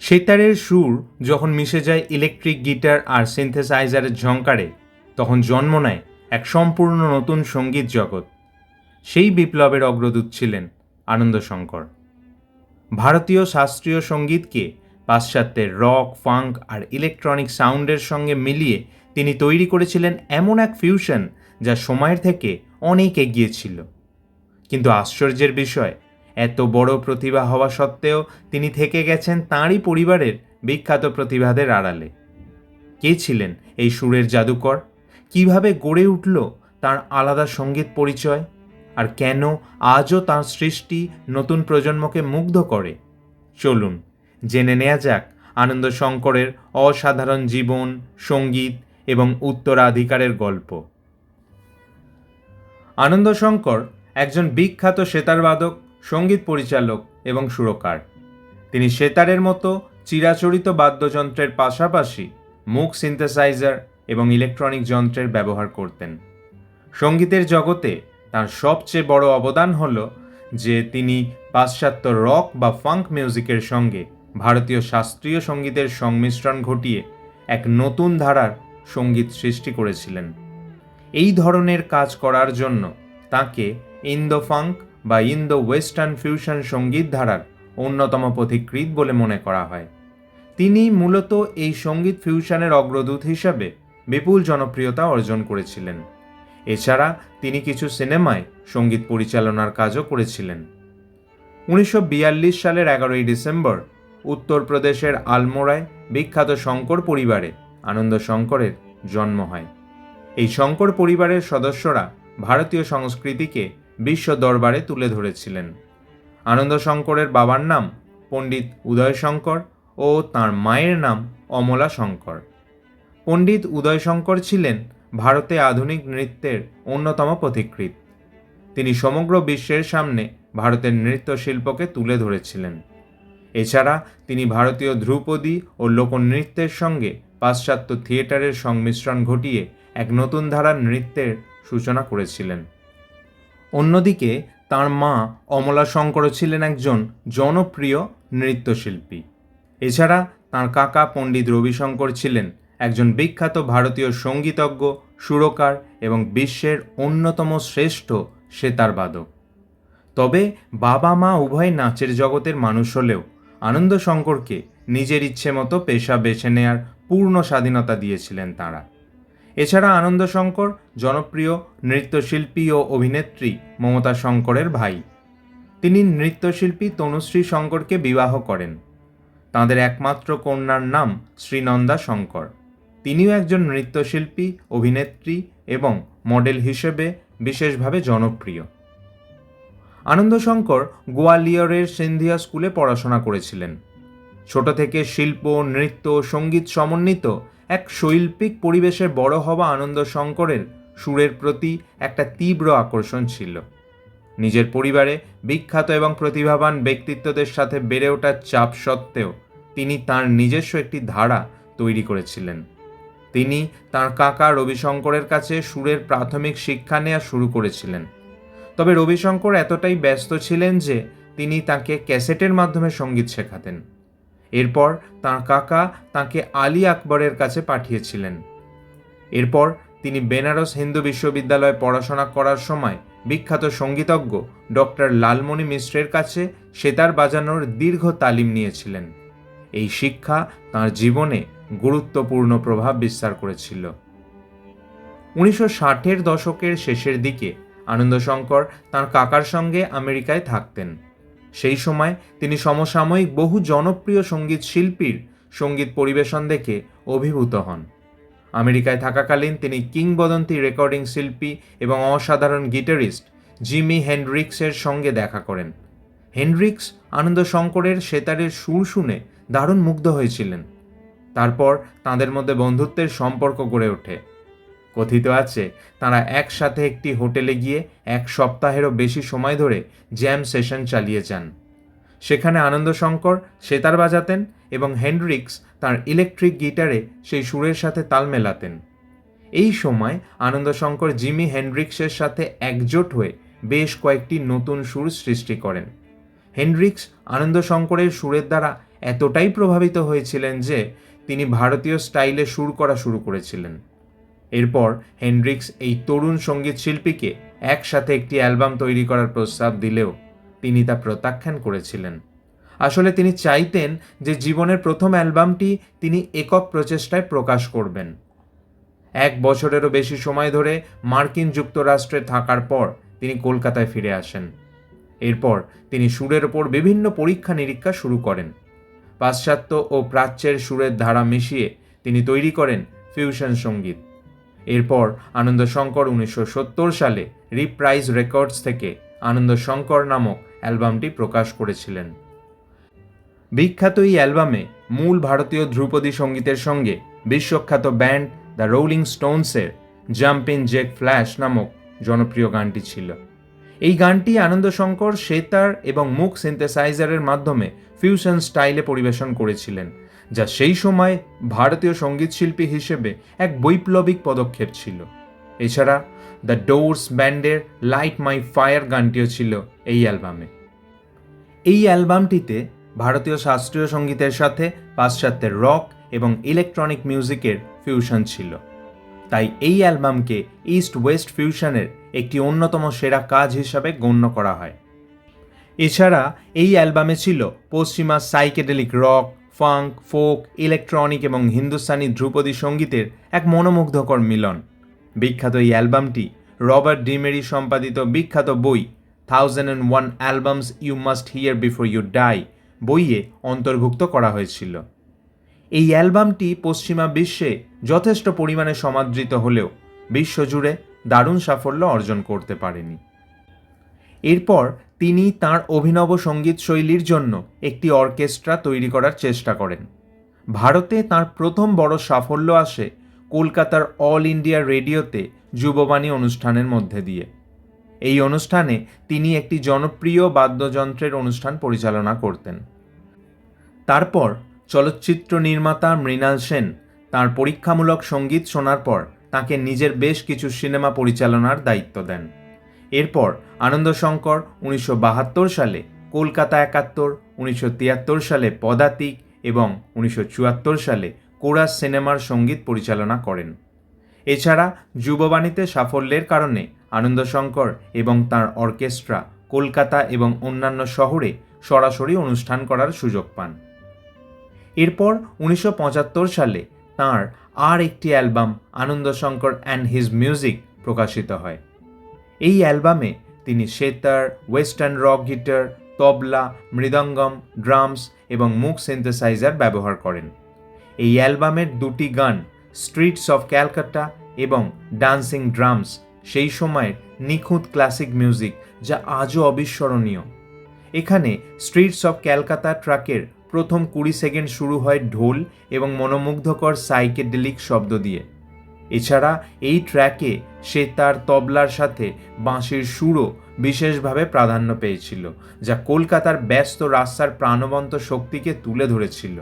সেতারের সুর যখন মিশে যায় ইলেকট্রিক গিটার আর সিনথেসাইজারের ঝংকারে, তখন জন্ম নেয় এক সম্পূর্ণ নতুন সঙ্গীত জগৎ। সেই বিপ্লবের অগ্রদূত ছিলেন আনন্দ শঙ্কর। ভারতীয় শাস্ত্রীয় সঙ্গীতকে পাশ্চাত্যের রক, ফাঙ্ক আর ইলেকট্রনিক সাউন্ডের সঙ্গে মিলিয়ে তিনি তৈরি করেছিলেন এমন এক ফিউশন যা সময়ের থেকে অনেক এগিয়ে ছিল। কিন্তু আশ্চর্যের বিষয়, এত বড় প্রতিভা হওয়া সত্ত্বেও তিনি থেকে গেছেন তাঁরই পরিবারের বিখ্যাত প্রতিভাদের আড়ালে। কে ছিলেন এই সুরের জাদুকর? কিভাবে গড়ে উঠল তার আলাদা সঙ্গীত পরিচয়? আর কেন আজও তাঁর সৃষ্টি নতুন প্রজন্মকে মুগ্ধ করে? চলুন জেনে নেওয়া যাক আনন্দ শঙ্করের অসাধারণ জীবন, সঙ্গীত এবং উত্তরাধিকারের গল্প। আনন্দ শঙ্কর একজন বিখ্যাত সেতারবাদক, সঙ্গীত পরিচালক এবং সুরকার। তিনি সেতারের মতো চিরাচরিত বাদ্যযন্ত্রের পাশাপাশি মুখ সিনথেসাইজার এবং ইলেকট্রনিক যন্ত্রের ব্যবহার করতেন। সঙ্গীতের জগতে তার সবচেয়ে বড় অবদান হল যে তিনি পাশ্চাত্য রক বা ফাঙ্ক মিউজিকের সঙ্গে ভারতীয় শাস্ত্রীয় সঙ্গীতের সংমিশ্রণ ঘটিয়ে এক নতুন ধারার সঙ্গীত সৃষ্টি করেছিলেন। এই ধরনের কাজ করার জন্য তাঁকে ইন্দো ফাঙ্ক বা ইন্দো ওয়েস্টার্ন ফিউশন সঙ্গীত ধারার অন্যতম পথিকৃৎ বলে মনে করা হয়। তিনি মূলত এই সঙ্গীত ফিউশনের অগ্রদূত হিসাবে বিপুল জনপ্রিয়তা অর্জন করেছিলেন। এছাড়া তিনি কিছু সিনেমায় সঙ্গীত পরিচালনার কাজও করেছিলেন। 1942 সালের 11ই ডিসেম্বর উত্তরপ্রদেশের আলমোড়ায় বিখ্যাত শঙ্কর পরিবারে আনন্দ শঙ্করের জন্ম হয়। এই শঙ্কর পরিবারের সদস্যরা ভারতীয় সংস্কৃতিকে বিশ্ব দরবারে তুলে ধরেছিলেন। আনন্দ শঙ্করের বাবার নাম পণ্ডিত উদয় শঙ্কর ও তাঁর মায়ের নাম অমলা শঙ্কর। পণ্ডিত উদয় শঙ্কর ছিলেন ভারতে আধুনিক নৃত্যের অন্যতম পথিকৃৎ। তিনি সমগ্র বিশ্বের সামনে ভারতের নৃত্যশিল্পকে তুলে ধরেছিলেন। এছাড়া তিনি ভারতীয় ধ্রুপদী ও লোকনৃত্যের সঙ্গে পাশ্চাত্য থিয়েটারের সংমিশ্রণ ঘটিয়ে এক নতুন ধারার নৃত্যের সূচনা করেছিলেন। অন্যদিকে তাঁর মা অমলা শঙ্করও ছিলেন একজন জনপ্রিয় নৃত্যশিল্পী। এছাড়া তাঁর কাকা পণ্ডিত রবিশঙ্কর ছিলেন একজন বিখ্যাত ভারতীয় সঙ্গীতজ্ঞ, সুরকার এবং বিশ্বের অন্যতম শ্রেষ্ঠ সেতারবাদক। তবে বাবা মা উভয় নাচের জগতের মানুষ হলেও আনন্দ শঙ্করকে নিজের ইচ্ছে মতো পেশা বেছে নেয়ার পূর্ণ স্বাধীনতা দিয়েছিলেন তাঁরা। এছাড়া আনন্দ শঙ্কর জনপ্রিয় নৃত্যশিল্পী ও অভিনেত্রী মমতা শঙ্করের ভাই। তিনি নৃত্যশিল্পী তনুশ্রী শঙ্করকে বিবাহ করেন। তাঁদের একমাত্র কন্যার নাম শ্রীনন্দা শঙ্কর। তিনিও একজন নৃত্যশিল্পী, অভিনেত্রী এবং মডেল হিসেবে বিশেষভাবে জনপ্রিয়। আনন্দ শঙ্কর গোয়ালিয়রের সিন্ধিয়া স্কুলে পড়াশোনা করেছিলেন। ছোট থেকে শিল্প, নৃত্য, সঙ্গীত সমন্বিত এক শৈল্পিক পরিবেশে বড় হওয়া আনন্দ শঙ্করের সুরের প্রতি একটা তীব্র আকর্ষণ ছিল। নিজের পরিবারে বিখ্যাত এবং প্রতিভাবান ব্যক্তিত্বদের সাথে বেড়ে ওঠার চাপ সত্ত্বেও তিনি তাঁর নিজস্ব একটি ধারা তৈরি করেছিলেন। তিনি তাঁর কাকা রবিশঙ্করের কাছে সুরের প্রাথমিক শিক্ষা নেওয়া শুরু করেছিলেন। তবে রবিশঙ্কর এতটাই ব্যস্ত ছিলেন যে তিনি তাঁকে ক্যাসেটের মাধ্যমে সঙ্গীত শেখাতেন। এরপর তাঁর কাকা তাঁকে আলী আকবরের কাছে পাঠিয়েছিলেন। এরপর তিনি বেনারস হিন্দু বিশ্ববিদ্যালয়ে পড়াশোনা করার সময় বিখ্যাত সঙ্গীতজ্ঞ ডক্টর লালমণি মিশ্রের কাছে সেতার বাজানোর দীর্ঘ তালিম নিয়েছিলেন। এই শিক্ষা তাঁর জীবনে গুরুত্বপূর্ণ প্রভাব বিস্তার করেছিল। 1960-এর দশকের শেষের দিকে আনন্দ শঙ্কর তাঁর কাকার সঙ্গে আমেরিকায় থাকতেন। সেই সময় তিনি সমসাময়িক বহু জনপ্রিয় সঙ্গীত শিল্পীর সঙ্গীত পরিবেশন দেখে অভিভূত হন। আমেরিকায় থাকাকালীন তিনি কিংবদন্তি রেকর্ডিং শিল্পী এবং অসাধারণ গিটারিস্ট জিমি হেন্ড্রিক্সের সঙ্গে দেখা করেন। হেন্ড্রিক্স আনন্দ শঙ্করের সেতারের সুর শুনে দারুণ মুগ্ধ হয়েছিলেন। তারপর তাঁদের মধ্যে বন্ধুত্বের সম্পর্ক গড়ে ওঠে। কথিত আছে তাঁরা একসাথে একটি হোটেলে গিয়ে এক সপ্তাহেরও বেশি সময় ধরে জ্যাম সেশন চালিয়ে যান। সেখানে আনন্দ শঙ্কর সেতার বাজাতেন এবং হেন্ড্রিক্স তাঁর ইলেকট্রিক গিটারে সেই সুরের সাথে তাল মেলাতেন। এই সময় আনন্দ শঙ্কর জিমি হেন্ড্রিক্সের সাথে একজোট হয়ে বেশ কয়েকটি নতুন সুর সৃষ্টি করেন। হেন্ড্রিক্স আনন্দ শঙ্করের সুরের দ্বারা এতটাই প্রভাবিত হয়েছিলেন যে তিনি ভারতীয় স্টাইলে সুর করা শুরু করেছিলেন। এরপর হেন্ড্রিক্স এই তরুণ সঙ্গীত শিল্পীকে একসাথে একটি অ্যালবাম তৈরি করার প্রস্তাব দিলেও তিনি তা প্রত্যাখ্যান করেছিলেন। আসলে তিনি চাইতেন যে জীবনের প্রথম অ্যালবামটি তিনি একক প্রচেষ্টায় প্রকাশ করবেন। 1 বছরেরও বেশি সময় ধরে মার্কিন যুক্তরাষ্ট্রে থাকার পর তিনি কলকাতায় ফিরে আসেন। এরপর তিনি সুরের ওপর বিভিন্ন পরীক্ষা নিরীক্ষা শুরু করেন। পাশ্চাত্য ও প্রাচ্যের সুরের ধারা মিশিয়ে তিনি তৈরি করেন ফিউশন সঙ্গীত। এরপর আনন্দ শঙ্কর 1970 সালে রিপ্রাইজ রেকর্ডস থেকে আনন্দ শঙ্কর নামক অ্যালবামটি প্রকাশ করেছিলেন। বিখ্যাত এই অ্যালবামে মূল ভারতীয় ধ্রুপদী সঙ্গীতের সঙ্গে বিশ্বখ্যাত ব্যান্ড দ্য রোলিং স্টোনসের জাম্পিং জ্যাক ফ্ল্যাশ নামক জনপ্রিয় গানটি ছিল। এই গানটি আনন্দ শঙ্কর সেতার এবং মুখ সিনথেসাইজারের মাধ্যমে ফিউশন স্টাইলে পরিবেশন করেছিলেন, যা সেই সময় ভারতীয় সঙ্গীতশিল্পী হিসেবে এক বৈপ্লবিক পদক্ষেপ ছিল। এছাড়া দ্য ডোরস ব্যান্ডের লাইট মাই ফায়ার গানটিও ছিল এই অ্যালবামে। এই অ্যালবামটিতে ভারতীয় শাস্ত্রীয় সঙ্গীতের সাথে পাশ্চাত্যের রক এবং ইলেকট্রনিক মিউজিকের ফিউশন ছিল, তাই এই অ্যালবামকে ইস্ট ওয়েস্ট ফিউশনের একটি অন্যতম সেরা কাজ হিসাবে গণ্য করা হয়। এছাড়া এই অ্যালবামে ছিল পশ্চিমা psychedelic rock, funk, folk, electronic এবং হিন্দুস্তানি ধ্রুপদী সঙ্গীতের এক মনোমুগ্ধকর মিলন। বিখ্যাত এই অ্যালবামটি রবার্ট ডিমেরি সম্পাদিত বিখ্যাত বই 1001 albums you must hear before you die বইয়ে অন্তর্ভুক্ত করা হয়েছিল। এই অ্যালবামটি পশ্চিমা বিশ্বে যথেষ্ট পরিমাণে সমাদৃত হলেও বিশ্বজুড়ে দারুণ সাফল্য অর্জন করতে পারেনি। এরপর তিনি তাঁর অভিনব সঙ্গীত শৈলীর জন্য একটি অর্কেস্ট্রা তৈরি করার চেষ্টা করেন। ভারতে তাঁর প্রথম বড় সাফল্য আসে কলকাতার অল ইন্ডিয়া রেডিওতে যুববাণী অনুষ্ঠানের মধ্যে দিয়ে। এই অনুষ্ঠানে তিনি একটি জনপ্রিয় বাদ্যযন্ত্রের অনুষ্ঠান পরিচালনা করতেন। তারপর চলচ্চিত্র নির্মাতা মৃণাল সেন তাঁর পরীক্ষামূলক সঙ্গীত শোনার পর তাঁকে নিজের বেশ কিছু সিনেমা পরিচালনার দায়িত্ব দেন। এরপর আনন্দ শঙ্কর 1972 সালে কলকাতা 71, 1973 সালে পদাতিক এবং 1974 সালে কোরাস সিনেমার সঙ্গীত পরিচালনা করেন। এছাড়া যুববাণীতে সাফল্যের কারণে আনন্দ শঙ্কর এবং তাঁর অর্কেস্ট্রা কলকাতা এবং অন্যান্য শহরে সরাসরি অনুষ্ঠান করার সুযোগ পান। এরপর 1975 সালে তাঁর আর একটি album Anand Shankar and his music প্রকাশিত হয়। এই অ্যালবামে তিনি sitar, western rock guitar, tabla, mridangam, drums এবং মুখ সিনথেসাইজার ব্যবহার করেন। এই অ্যালবামের দুটি গান স্ট্রিটস অফ ক্যালকাটা এবং ডান্সিং ড্রামস সেই সময়ের নিখুঁত ক্লাসিক মিউজিক, যা আজও অবিস্মরণীয়। এখানে স্ট্রিটস অফ ক্যালকাটা ট্র্যাকের প্রথম 20 সেকেন্ড শুরু হয় ঢোল এবং মনোমুগ্ধকর সাইকেডেলিক শব্দ দিয়ে। এছাড়া এই ট্র্যাকে সেতার, তবলার সাথে বাঁশির সুরও বিশেষভাবে প্রাধান্য পেয়েছিল, যা কলকাতার ব্যস্ত রাস্তার প্রাণবন্ত শক্তিকে তুলে ধরেছিল।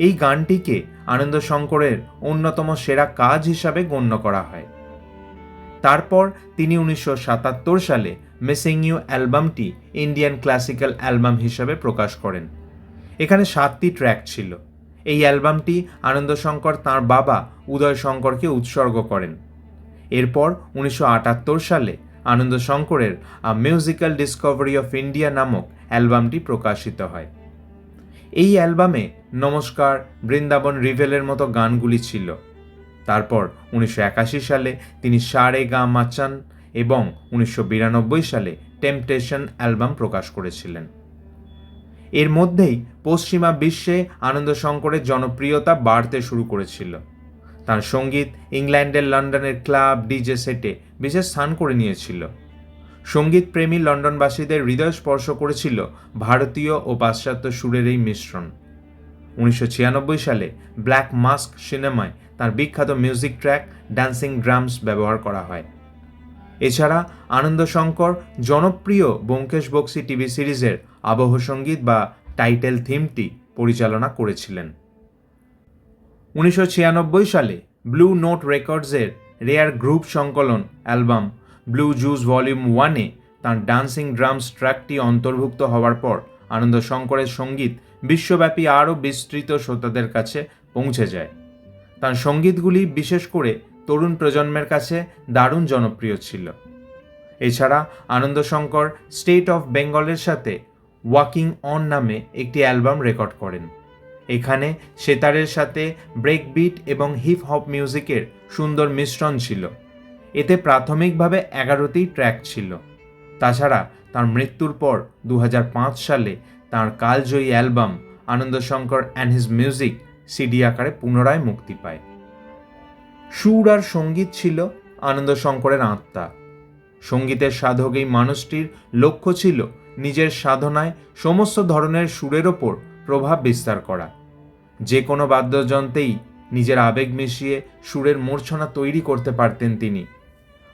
এই গানটিকে আনন্দ শঙ্করের অন্যতম সেরা কাজ হিসাবে গণ্য করা হয়। তারপর তিনি 1977 সালে মিসিং ইউ অ্যালবামটি ইন্ডিয়ান ক্লাসিক্যাল অ্যালবাম হিসাবে প্রকাশ করেন। এখানে 7টি ট্র্যাক ছিল। এই অ্যালবামটি আনন্দ শঙ্কর তাঁর বাবা উদয় শঙ্করকে উৎসর্গ করেন। এরপর 1978 সালে আনন্দ শঙ্করের আ মিউজিক্যাল ডিসকভারি অফ ইন্ডিয়া নামক অ্যালবামটি প্রকাশিত হয়। এই অ্যালবামে নমস্কার, বৃন্দাবন রিভেলের মতো গানগুলি ছিল। তারপর 1981 সালে তিনি সারে গা মাচান এবং 1992 সালে টেম্পটেশন অ্যালবাম প্রকাশ করেছিলেন। এর মধ্যেই পশ্চিমা বিশ্বে আনন্দ শঙ্করের জনপ্রিয়তা বাড়তে শুরু করেছিল। তার সঙ্গীত ইংল্যান্ডের লন্ডনের ক্লাব, ডিজে সেটে বিশেষ স্থান করে নিয়েছিল। সঙ্গীত প্রেমী লন্ডনবাসীদের হৃদয় স্পর্শ করেছিল ভারতীয় ও পাশ্চাত্য সুরের এই মিশ্রণ। 1996 সালে ব্ল্যাক মাস্ক সিনেমায় তার বিখ্যাত মিউজিক ট্র্যাক ডান্সিং ড্রামস ব্যবহার করা হয়। এছাড়া আনন্দ শঙ্কর জনপ্রিয় ব্যোমকেশ বক্সী টিভি সিরিজের আবহ সঙ্গীত বা টাইটেল থিমটি পরিচালনা করেছিলেন। 1996 সালে ব্লু নোট রেকর্ডসের রেয়ার গ্রুপ সংকলন অ্যালবাম ব্লু জুস ভলিউম 1-এ তাঁর ডান্সিং ড্রামস ট্র্যাকটি অন্তর্ভুক্ত হওয়ার পর আনন্দ শঙ্করের সঙ্গীত বিশ্বব্যাপী আরও বিস্তৃত শ্রোতাদের কাছে পৌঁছে যায়। তার সঙ্গীতগুলি বিশেষ করে তরুণ প্রজন্মের কাছে দারুণ জনপ্রিয় ছিল। এছাড়া আনন্দশঙ্কর স্টেট অফ বেঙ্গলের সাথে ওয়াকিং অন নামে একটি অ্যালবাম রেকর্ড করেন। এখানে সেতারের সাথে ব্রেকবিট এবং হিপ হপ মিউজিকের সুন্দর মিশ্রণ ছিল। এতে প্রাথমিকভাবে 11টি ট্র্যাক ছিল। তাছাড়া তার মৃত্যুর পর 2005 সালে তাঁর কালজয়ী album আনন্দশঙ্কর and his music CD আকারে পুনরায় মুক্তি পায়। সুর আর সঙ্গীত ছিল আনন্দশঙ্করের আত্মা। সঙ্গীতের সাধক এই মানুষটির লক্ষ্য ছিল নিজের সাধনায় সমস্ত ধরনের সুরের ওপর প্রভাব বিস্তার করা। যে কোনো বাদ্যযন্ত্রেই নিজের আবেগ মিশিয়ে সুরের মূর্ছনা তৈরি করতে পারতেন তিনি।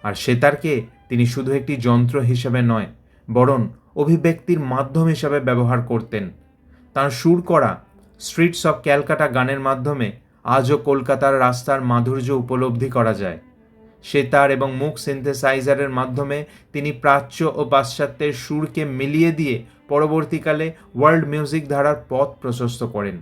আর সেতারকে তিনি শুধু একটি যন্ত্র হিসেবে নয়, বরং অভিব্যক্তির মাধ্যম হিসেবে ব্যবহার করতেন। তার সুর করা স্ট্রিটস অফ ক্যালকাটা গানের মাধ্যমে আজও কলকাতার রাস্তার মাধুর্য উপলব্ধি করা যায়। সেতার এবং মুখ সিনথেসাইজারের মাধ্যমে তিনি প্রাচ্য ও পাশ্চাত্যের সুরকে মিলিয়ে দিয়ে পরবর্তীকালে ওয়ার্ল্ড মিউজিক ধারার পথ প্রশস্ত করেন।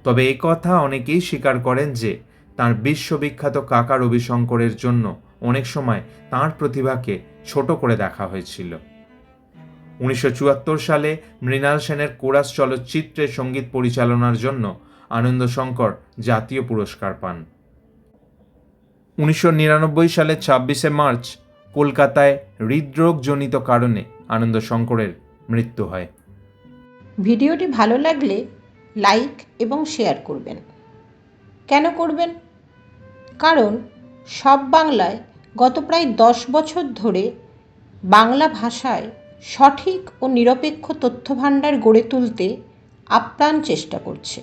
তবে এই কথা অনেকেই স্বীকার করেন যে তাঁর বিশ্ববিখ্যাত কাকা রবিশঙ্করের জন্য অনেক সময় তাঁর প্রতিভাকে ছোট করে দেখা হয়েছিল। 1974 সালে মৃণাল সেনের কোরাস চলচ্চিত্রের সঙ্গীত পরিচালনার জন্য আনন্দশঙ্কর জাতীয় পুরস্কার পান। 1999 সালে 26শে মার্চ কলকাতায় হৃদরোগজনিত কারণে আনন্দশঙ্করের মৃত্যু হয়। ভিডিওটি ভালো লাগলে লাইক এবং শেয়ার করবেন। কেন করবেন? কারণ সব বাংলায় গত প্রায় 10 বছর ধরে বাংলা ভাষায় সঠিক ও নিরপেক্ষ তথ্যভাণ্ডার গড়ে তুলতে আপ্রাণ চেষ্টা করছে।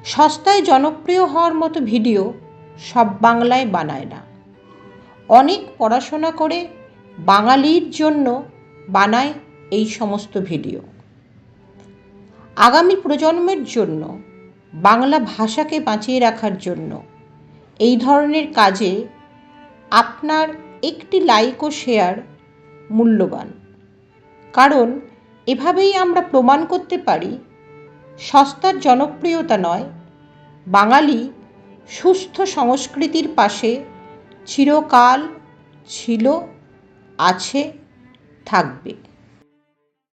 সস্তায় জনপ্রিয় হওয়ার মতো ভিডিও সব বাংলায় বানায় না। অনেক পড়াশোনা করে বাঙালির জন্য বানায় এই সমস্ত ভিডিও। আগামী প্রজন্মের জন্য বাংলা ভাষাকে বাঁচিয়ে রাখার জন্য এই ধরনের কাজে আপনার একটি লাইক ও শেয়ার মূল্যবান। কারণ এভাবেই আমরা প্রমাণ করতে পারি সস্তার জনপ্রিয়তা নয়, বাঙালি সুস্থ সংস্কৃতির পাশে চিরকাল ছিল, আছে, থাকবে।